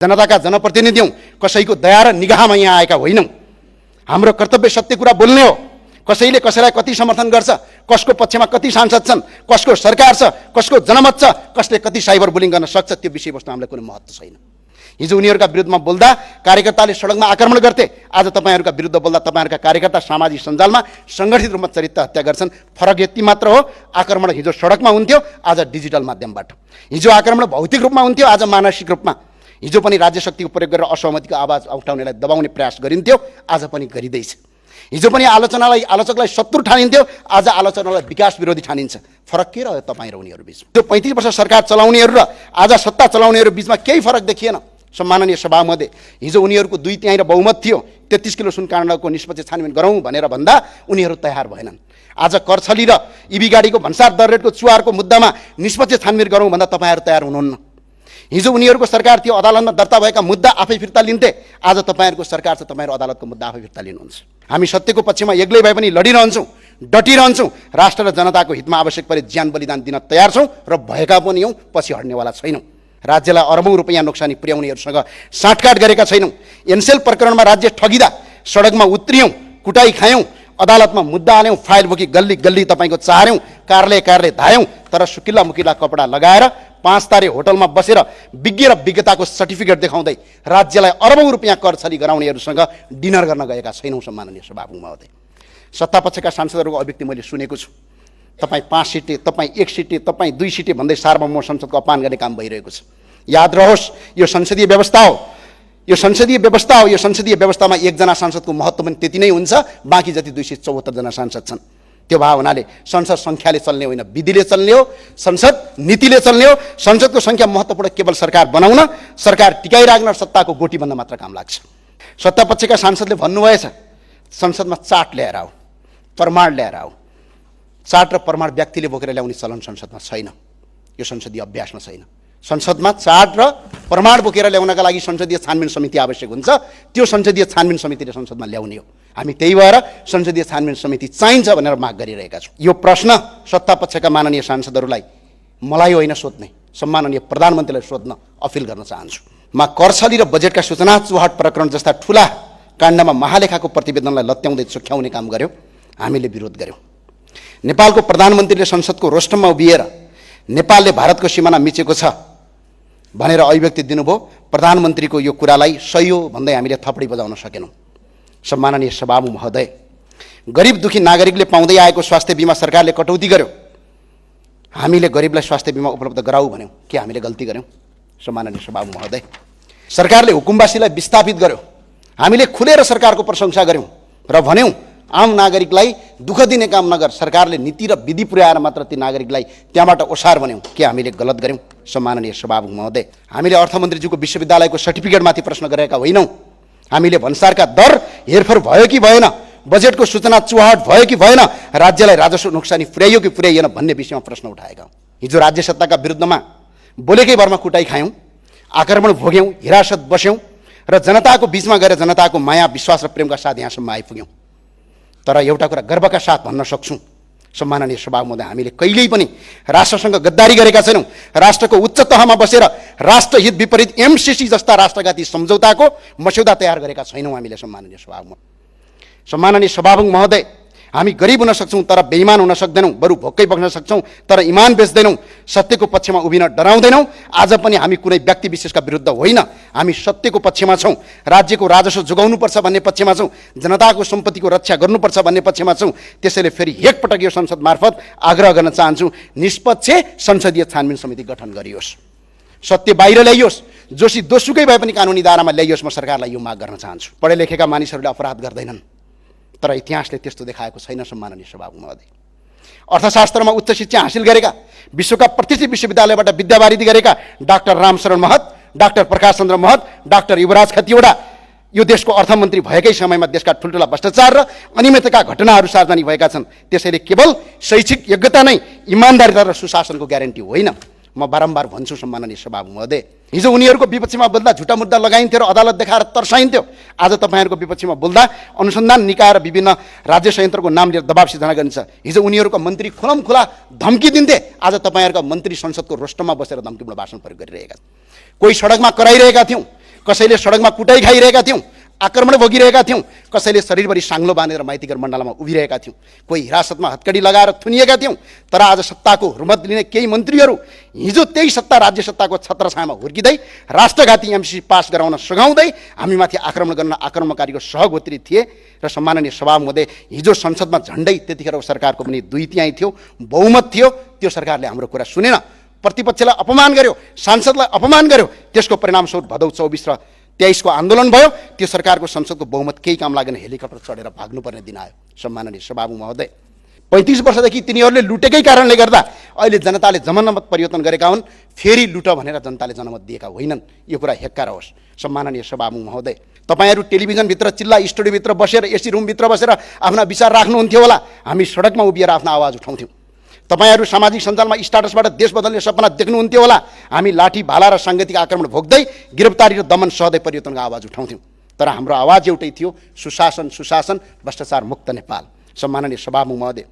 जनताका जनप्रतिनिधि हौं, कसैको दया र निगाहमा यहाँ आएका होइनौं। हाम्रो कर्तव्य सत्य कुरा बोल्ने हो। कसैले कसैलाई कति समर्थन गर्छ, कसको पक्षमा कति सांसद छन्, कसको सरकार छ, कसको जनमत छ, कसले कति साइबर बुलिङ गर्न सक्छ, त्यो विषयवस्तु हामीलाई कुनै महत्त्व छैन। हिजो उनीहरूका विरुद्धमा बोल्दा कार्यकर्ताले सडकमा आक्रमण गर्थे, आज तपाईहरुका विरुद्ध बोल्दा तपाईहरुका कार्यकर्ता सामाजिक सञ्जालमा संगठित रूपमा चरित्र हत्या गर्छन्। फरक यति मात्र हो, आक्रमण हिजो सडकमा हुन्थ्यो, आज डिजिटल माध्यमबाट। हिजो आक्रमण भौतिक रूपमा हुन्थ्यो, आज मानसिक रूपमा। हिजो पनि राज्य शक्तिको प्रयोग गरेर असहमतिको आवाज उठाउनेलाई दबाउने प्रयास गरिन्थ्यो, आज पनि गरिँदैछ। हिजो पनि आलोचकलाई शत्रु ठानिन्थ्यो, आज आलोचनालाई विकास विरोधी ठानिन्छ। फरक के रह्यो तपाईँ र उनीहरू बीच? त्यो 35 वर्ष सरकार चलाउनेहरू र आज सत्ता चलाउनेहरू बीचमा केही फरक देखिएन। सम्माननीय सभामध्ये हिजो उनीहरूको 2/3 र बहुमत थियो, 33 किलो सुन काण्डको निष्पक्ष छानबिन गरौँ भनेर भन्दा उनीहरू तयार भएनन्। आज करछली र इबी गाडीको भन्सार दर रेटको चुहारको मुद्दामा निष्पक्ष छानबिन गरौँ भन्दा तपाईहरु तयार हुनुहुन्न। हिजो उनीहरूको सरकार थियो, अदालतमा दर्ता भएका मुद्दा आफै फिर्ता लिन्थे, आज तपाईहरुको सरकार छ, तपाईहरु अदालतको मुद्दा आफै फिर्ता लिनुहुन्छ। हामी सत्यको पक्षमा एक्लै भए पनि लडिरहन्छौँ, डटिरहन्छौँ। राष्ट्र र जनताको हितमा आवश्यक परे ज्यान बलिदान दिन तयार छौँ र भएका पनि हौँ, पछि हट्नेवाला छैनौँ। राज्यलाई अरबौं रुपैयाँ नोक्सानी पुर्याउनेहरूसँग साँठगाँठ गरेका छैनौँ। एनसेल प्रकरणमा राज्य ठगिँदा सडकमा उत्रियौँ, कुटाई खायौँ, अदालतमा मुद्दा हाल्यौँ, फाइल बोकी गल्ली गल्ली तपाईँको चार्यौँ, कार्यालय धायौँ। तर सुकिल्ला मुकिल्ला कपडा लगाएर 5 तारे होटलमा बसेर विज्ञ र विज्ञताको सर्टिफिकेट देखाउँदै राज्यलाई अरबौं रुपैयाँ करछली गराउनेहरूसँग डिनर गर्न गएका छैनौँ। सम्माननीय सभामुख महोदय, सत्तापक्षका सांसदहरूको अभिव्यक्ति मैले सुनेको छु। तपाईँ 5 सिटे, तपाईँ 1 सिटे, तपाईँ 2 सिटे भन्दै सार्वभौम संसदको अपमान गर्ने काम भइरहेको छ। याद रहोस्, यो संसदीय व्यवस्था हो, यो संसदीय व्यवस्था हो। यो संसदीय व्यवस्थामा एकजना सांसदको महत्त्व पनि त्यति नै हुन्छ, बाँकी जति 274 जना सांसद छन्। त्यो भए हुनाले संसद सङ्ख्याले चल्ने होइन, विधिले चल्ने हो, संसद नीतिले चल्ने हो। संसदको सङ्ख्या महत्त्वपूर्ण केवल सरकार बनाउन, सरकार टिकाइराख्न, सत्ताको गोटी बन्न मात्र काम लाग्छ। सत्तापक्षका सांसदले भन्नुभएछ, संसदमा चार्ट ल्याएर आऊ, प्रमाण ल्याएर आऊ। चार्ट र प्रमाण व्यक्तिले बोकेर ल्याउने चलन संसदमा छैन, यो संसदीय अभ्यासमा छैन। संसदमा चार्ट र प्रमाण बोकेर ल्याउनका लागि संसदीय छानबिन समिति आवश्यक हुन्छ, त्यो संसदीय छानबिन समितिले संसदमा ल्याउने हो। हामी त्यही भएर संसदीय छानबिन समिति चाहिन्छ भनेर माग गरिरहेका छौँ। यो प्रश्न सत्तापक्षका माननीय सांसदहरूलाई मलाई होइन सोध्ने, सम्माननीय प्रधानमन्त्रीलाई सोध्न अपिल गर्न चाहन्छु। म करछली र बजेटका सूचना चुहाट प्रकरण जस्ता ठुला काण्डमा महालेखाको प्रतिवेदनलाई लत्याउँदै चुक्याउने काम गर्यो, हामीले विरोध गर्यौँ। नेपालको प्रधानमन्त्रीले संसदको रोस्टममा उभिएर नेपालले भारतको सिमाना मिचेको छ भनेर अभिव्यक्ति दिनुभयो। प्रधानमन्त्रीको यो कुरालाई सही हो भन्दै हामीले थपडी बजाउन सकेनौँ। सम्माननीय सभामुख महोदय, गरिब दुखी नागरिकले पाउँदै आएको स्वास्थ्य बिमा सरकारले कटौती गर्यो। हामीले गरिबलाई स्वास्थ्य बिमा उपलब्ध गराऊ भन्यौँ, के हामीले गल्ती गर्यौँ? सम्माननीय सभामुख महोदय, सरकारले हुकुमवासीलाई विस्थापित गर्यो, हामीले खुलेर सरकारको प्रशंसा गर्यौँ र भन्यौँ आम नागरिकलाई दुःख दिने काम नगर, सरकारले नीति र विधि पुर्याएर मात्र ती नागरिकलाई त्यहाँबाट ओसार भन्यौँ, के हामीले गलत गर्यौँ? सम्माननीय सभामुख महोदय, हामीले अर्थमन्त्रीज्यूको विश्वविद्यालयको सर्टिफिकेटमाथि प्रश्न गरेका होइनौँ। हामीले भन्सारका दर हेरफेर भयो कि भएन, बजेटको सूचना चुहाट भयो कि भएन, राज्यलाई राजस्व नोक्सानी पुर्याइयो कि पुर्याइएन भन्ने विषयमा प्रश्न उठाएका हौँ। हिजो राज्य सत्ताका विरुद्धमा बोलेकै भरमा कुटाई खायौँ, आक्रमण भोग्यौँ, हिरासत बस्यौँ र जनताको बीचमा गएर जनताको माया विश्वास र प्रेमका साथ यहाँसम्म आइपुग्यौँ। तर एउटा कुरा गर्वका साथ भन्न सक्छौँ, सम्माननीय सभामुख, हामीले कहिल्यै पनि राष्ट्रसँग गद्दारी गरेका छैनौँ। राष्ट्रको उच्च तहमा बसेर राष्ट्रहित विपरीत एमसिसी जस्ता राष्ट्रघाती सम्झौताको मस्यौदा तयार गरेका छैनौँ हामीले। सम्माननीय सभामुख महोदय, हामी गरिब हुन सक्छौँ तर बेइमान हुन सक्दैनौँ, बरु भोकै बग्न सक्छौँ तर इमान बेच्दैनौँ, सत्यको पक्षमा उभिन डराउँदैनौँ। आज पनि हामी कुनै व्यक्ति विशेषका विरुद्ध होइन, हामी सत्यको पक्षमा छौँ, राज्यको राजस्व जोगाउनुपर्छ भन्ने पक्षमा छौँ, जनताको सम्पत्तिको रक्षा गर्नुपर्छ भन्ने पक्षमा छौँ। त्यसैले फेरि एकपटक यो संसद मार्फत आग्रह गर्न चाहन्छु, निष्पक्ष संसदीय छानबिन समिति गठन गरियोस्, सत्य बाहिर ल्याइयोस्, दोषीकै भए पनि कानुनी दायरामा ल्याइयोस्। म सरकारलाई यो माग गर्न चाहन्छु। पढे लेखेका मानिसहरूले अपराध गर्दैनन्, तर इतिहासले त्यस्तो देखाएको छैन। सम्माननीय सभामुख महोदय, अर्थशास्त्रमा उच्च शिक्षा हासिल गरेका, विश्वका प्रतिष्ठित विश्वविद्यालयबाट विद्यावारिधि गरेका डाक्टर रामशरण महत, डाक्टर प्रकाश चन्द्र महत, डाक्टर युवराज खतिवडा यो देशको अर्थमन्त्री भएकै समयमा देशका ठुल्ठुला भ्रष्टाचार र अनियमितताका घटनाहरू सार्वजनिक भएका छन्। त्यसैले केवल शैक्षिक योग्यता नै इमानदारिता र सुशासनको ग्यारेन्टी होइन। म बारम्बार भन्छु सम्माननीय सभामुख महोदय, हिजो उनीहरूको विपक्षमा बोल्दा झुटा मुद्दा लगाइन्थ्यो र अदालत देखाएर तर्साइन्थ्यो। आज तपाईँहरूको विपक्षमा बोल्दा अनुसन्धान निकाय र विभिन्न राज्य संयन्त्रको नाम लिएर दबाब सिर्जना गरिन्छ। हिजो उनीहरूको मन्त्री खुलमखुला धम्की दिन्थे, आज तपाईँहरूका मन्त्री संसदको रोस्टममा बसेर धम्कीपूर्ण भाषण प्रयोग गरिरहेका छन्। कोही सडकमा कराइरहेका थियौँ, कसैले सडकमा कुटाइ खाइरहेका थियौँ, आक्रमण भोगिरहेका थियौँ, कसैले शरीरभरि साङ्लो बाँधेर माइतीघर मण्डलमा उभिरहेका थियौँ, कोही हिरासतमा हत्कडी लगाएर थुनिएका थियौँ। तर आज सत्ताको रुमत लिने केही मन्त्रीहरू हिजो त्यही सत्ता राज्य सत्ताको छत्रछायामा हुर्किँदै राष्ट्रघाती एमसी पास गराउन सघाउँदै हामीमाथि आक्रमण गर्न आक्रमणकारीको सहगोत्री थिए। र सम्माननीय सभामुखले हिजो संसदमा झन्डै त्यतिखेर सरकारको पनि 2/3 थियो, बहुमत थियो, त्यो सरकारले हाम्रो कुरा सुनेन, प्रतिपक्षलाई अपमान गर्यो, सांसदलाई अपमान गर्यो। त्यसको परिणामस्वरूप भदौ 24 र 23 को आन्दोलन भयो। त्यो सरकारको संसदको बहुमत केही काम लागेन, हेलिकप्टर चढेर भाग्नुपर्ने दिन आयो। सम्माननीय सभामुख महोदय, 35 वर्षदेखि तिनीहरूले लुटेकै कारणले गर्दा अहिले जनताले जनमत परिवर्तन गरेका हुन्, फेरि लुट भनेर जनताले जनमत दिएका होइनन्। यो कुरा हेक्का रहोस्। सम्माननीय सभामुख महोदय, तपाईहरू टेलिभिजनभित्र चिल्ला स्टुडियोभित्र बसेर एसी रुमभित्र बसेर आफ्ना विचार राख्नुहुन्थ्यो होला, हामी सडकमा उभिएर आफ्नो आवाज उठाउँथ्यौँ। तपाईहरू सामाजिक सञ्जालमा स्टाटसबाट देश बदल्ने सपना देख्नुहुन्थ्यो होला, हामी लाठी भाला र साङ्गीतिक आक्रमण भोग्दै गिरफ्तारी र दमन सहदै परिवर्तनको आवाज उठाउँथ्यौँ। तर हाम्रो आवाज एउटै थियो, सुशासन सुशासन, भ्रष्टाचार मुक्त नेपाल। सम्माननीय सभामुख महोदय,